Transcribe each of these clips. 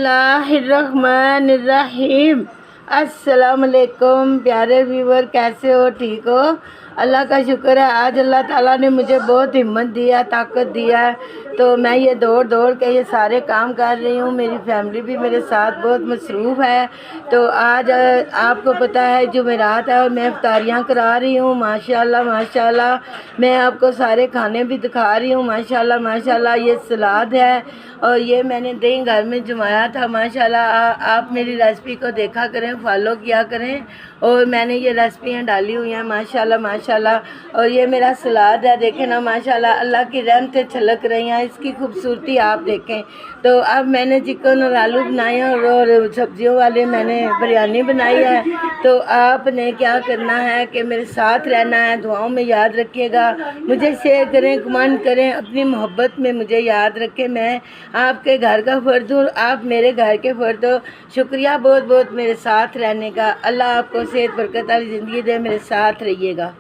बिस्मिल्लाहिर्रहमानिर्रहीम। अस्सलाम वालेकुम प्यारे व्यूवर, कैसे हो? ठीक हो? अल्लाह का शुक्र है, आज अल्लाह ताला ने मुझे बहुत हिम्मत दिया, ताकत दिया है, तो मैं ये दौड़ दौड़ के ये सारे काम कर रही हूँ। मेरी फैमिली भी मेरे साथ बहुत मसरूफ़ है। तो आज आपको पता है जुमेरात है और मैं इफ्तारियाँ करा रही हूँ। माशाल्लाह माशाल्लाह, मैं आपको सारे खाने भी दिखा रही हूँ। माशाल्लाह माशाल्लाह, ये सलाद है और ये मैंने दही घर में जमाया था। माशाल्लाह आप मेरी रेसिपी को देखा करें, फॉलो किया करें, और मैंने ये रेसिपियाँ डाली हुई हैं माशाल्लाह माशाल्लाह। और ये मेरा सलाद है, देखें ना माशाल्लाह, अल्लाह की रहमतें छलक रही हैं, इसकी खूबसूरती आप देखें। तो अब मैंने चिकन और आलू बनाए हैं और सब्जियों वाले मैंने बिरयानी बनाई है। तो आपने क्या करना है कि मेरे साथ रहना है, दुआओं में याद रखिएगा, मुझे शेयर करें, कमेंट करें, अपनी मोहब्बत में मुझे याद रखें। मैं आपके घर का फ़र्द हूँ, आप मेरे घर के फ़र्द हो। शुक्रिया बहुत बहुत मेरे साथ रहने का। अल्लाह आपको सेहत बरकत वाली ज़िंदगी दे, मेरे साथ रहिएगा।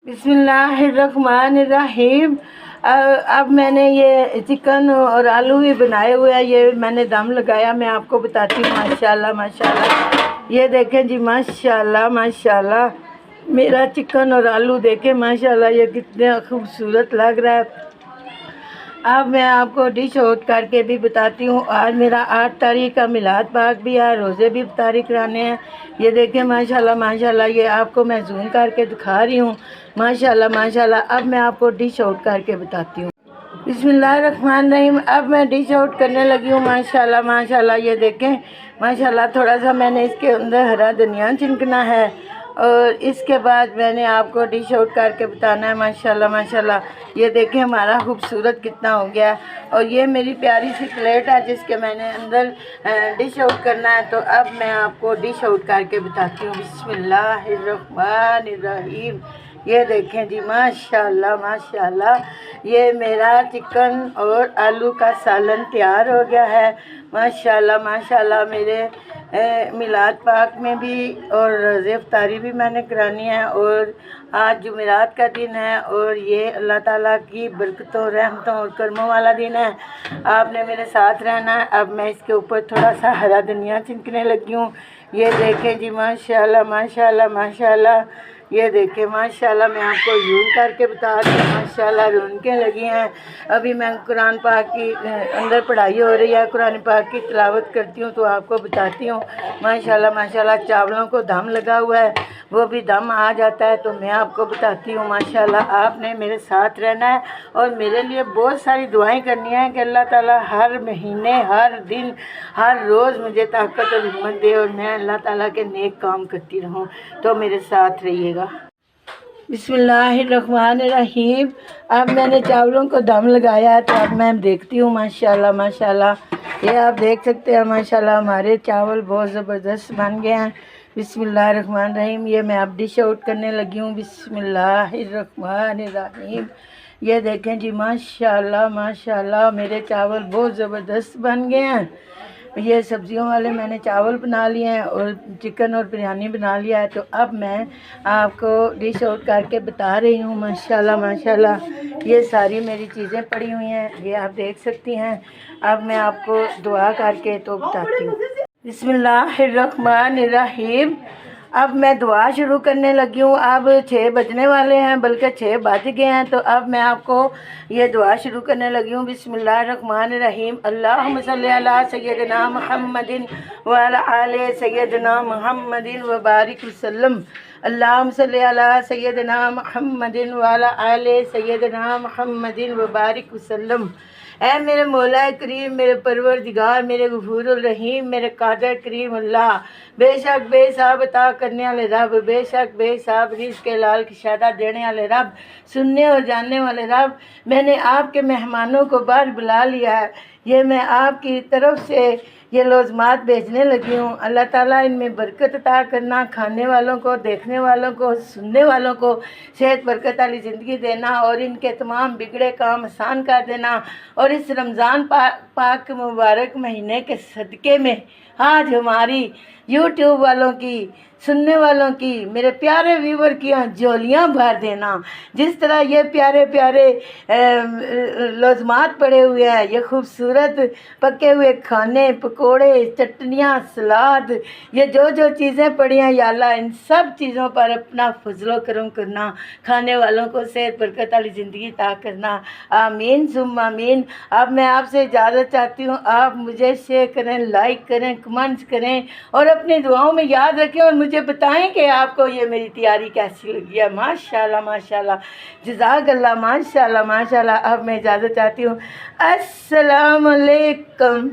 बिस्मिल्लाहिर्रहमानिर्रहीम। अब मैंने ये चिकन और आलू भी बनाए हुए हैं, ये मैंने दम लगाया, मैं आपको बताती हूँ। माशाल्लाह माशाल्लाह, ये देखें जी, माशाल्लाह माशाल्लाह, मेरा चिकन और आलू देखें माशाल्लाह, ये कितने खूबसूरत लग रहा है। अब मैं आपको डिश आउट करके भी बताती हूँ। आज मेरा 8 तारीख का मिलाद पाक भी है, रोज़े भी इफ्तारी कराने हैं। ये देखें माशाल्लाह माशाल्लाह, ये आपको मैं जूम करके दिखा रही हूँ। माशाल्लाह माशाल्लाह, अब मैं आपको डिश आउट करके बताती हूँ। बिस्मिल्लाहिर्रहमानिर्रहीम। अब मैं डिश आउट करने लगी हूँ। माशाल्लाह माशाल्लाह, ये देखें माशाल्लाह, थोड़ा सा मैंने इसके अंदर हरा धनिया छिड़कना है और इसके बाद मैंने आपको डिश आउट करके बताना है। माशाल्लाह माशाल्लाह, ये देखें हमारा खूबसूरत कितना हो गया है। और ये मेरी प्यारी सी प्लेट है जिसके मैंने अंदर डिश आउट करना है। तो अब मैं आपको डिश आउट करके बताती हूँ। बिस्मिल्लाहिर्रहमानिर्रहीम। ये देखें जी, माशाल्लाह माशाल्लाह, ये मेरा चिकन और आलू का सालन तैयार हो गया है। माशाल्लाह माशाल्लाह, मेरे मिलाद पाक में भी और रोज़े इफ्तारी भी मैंने करानी है। और आज जुमेरात का दिन है और ये अल्लाह ताला की बरकतों, रहमतों और करमों वाला दिन है। आपने मेरे साथ रहना है। अब मैं इसके ऊपर थोड़ा सा हरा धनिया छिड़कने लगी हूँ। ये देखें जी, माशाल्लाह माशाल्लाह माशाल्लाह, ये देखें माशाल्लाह, मैं आपको जूम करके बता रही हूँ। माशाल्लाह रौनकें लगी हैं। अभी मैं कुरान पाक की अंदर पढ़ाई हो रही है, कुरान पाक की तिलावत करती हूँ, तो आपको बताती हूँ। माशाल्लाह माशाल्लाह, चावलों को दम लगा हुआ है, वो भी दम आ जाता है तो मैं आपको बताती हूँ। माशाल्लाह आपने मेरे साथ रहना है और मेरे लिए बहुत सारी दुआएं करनी है कि अल्लाह ताला हर महीने, हर दिन, हर रोज़ मुझे ताकत और हिम्मत दे और मैं अल्लाह ताला के नेक काम करती रहूँ। तो मेरे साथ रहिएगा। बिस्मिल्लाहिर्रहमानिर्रहीम। अब मैंने चावलों को दम लगाया है, तो अब मैं देखती हूँ। माशाल्लाह माशाल्लाह, ये आप देख सकते हैं माशाल्लाह, हमारे चावल बहुत ज़बरदस्त बन गए हैं। बिस्मिल्लाहिर्रहमानिर्रहीम। ये मैं अब डिश आउट करने लगी हूँ। बिस्मिल्लाहिर्रहमानिर्रहीम। ये देखें जी, माशाल्लाह माशाल्लाह, मेरे चावल बहुत ज़बरदस्त बन गए हैं। ये सब्जियों वाले मैंने चावल बना लिए हैं और चिकन और बिरयानी बना लिया है। तो अब मैं आपको डिश आउट करके बता रही हूँ। माशाल्लाह माशाल्लाह, ये सारी मेरी चीज़ें पड़ी हुई हैं, ये आप देख सकती हैं। अब मैं आपको दुआ करके तो बताती हूँ। बिस्मिल्लाहिर्रहमानिर्रहीम। अब मैं दुआ शुरू करने लगी हूँ। अब 6 बजने वाले हैं, बल्कि 6 बज गए हैं। तो अब मैं आपको ये दुआ शुरू करने लगी हूँ। बिस्मिल्लाहिर्रहमानिर्रहीम। अल्लाहुम्मा सल्ली अला सय्यदिना मुहम्मदिन व अला आले सय्यदिना मुहम्मदिन व बारिक वसल्लम। अल्लाहुम्मा सल्ली अला सय्यदिना मुहम्मदिन व अला आले सय्यदिना मुहम्मदिन व बारिक वसल्लम। ऐ मेरे मौला करीम, मेरे परवरदिगार, मेरे गफूरुर रहीम, मेरे कादर करीम अल्लाह, बेशक बेहिसाब अता करने वाले रब, बेशक बेहिसाब रिज़्क़ के लाल की शादा देने वाले रब, सुनने और जानने वाले रब, मैंने आपके मेहमानों को बाहर बुला लिया है। ये मैं आपकी तरफ से ये लोज़मात भेजने लगी हूँ। अल्लाह ताला इनमें बरकत अता करना, खाने वालों को, देखने वालों को, सुनने वालों को सेहत बरकत वाली ज़िंदगी देना और इनके तमाम बिगड़े काम आसान कर देना। और इस रमज़ान पाक मुबारक महीने के सदक़े में आज हमारी यूट्यूब वालों की, सुनने वालों की, मेरे प्यारे व्यूवर की झोलियाँ भर देना। जिस तरह ये प्यारे प्यारे लोज़मात पड़े हुए हैं, ये खूबसूरत पके हुए खाने, پکوڑے، چٹنیاں، سلاد، یہ جو جو چیزیں پڑی ہیں یا اللہ ان سب چیزوں پر اپنا فضل و کرم کرنا، کھانے والوں کو صحت برکت والی زندگی عطا کرنا، آمین ثم آمین۔ اب میں آپ سے اجازت چاہتی ہوں، آپ مجھے شیئر کریں، لائک کریں، کمنٹس کریں اور اپنی دعاؤں میں یاد رکھیں اور مجھے بتائیں کہ آپ کو یہ میری تیاری کیسی لگی ہے۔ ماشاءاللہ ماشاءاللہ، جزاک اللہ، ماشاءاللہ ماشاءاللہ۔ اب میں اجازت چاہتی ہوں، السلام علیکم۔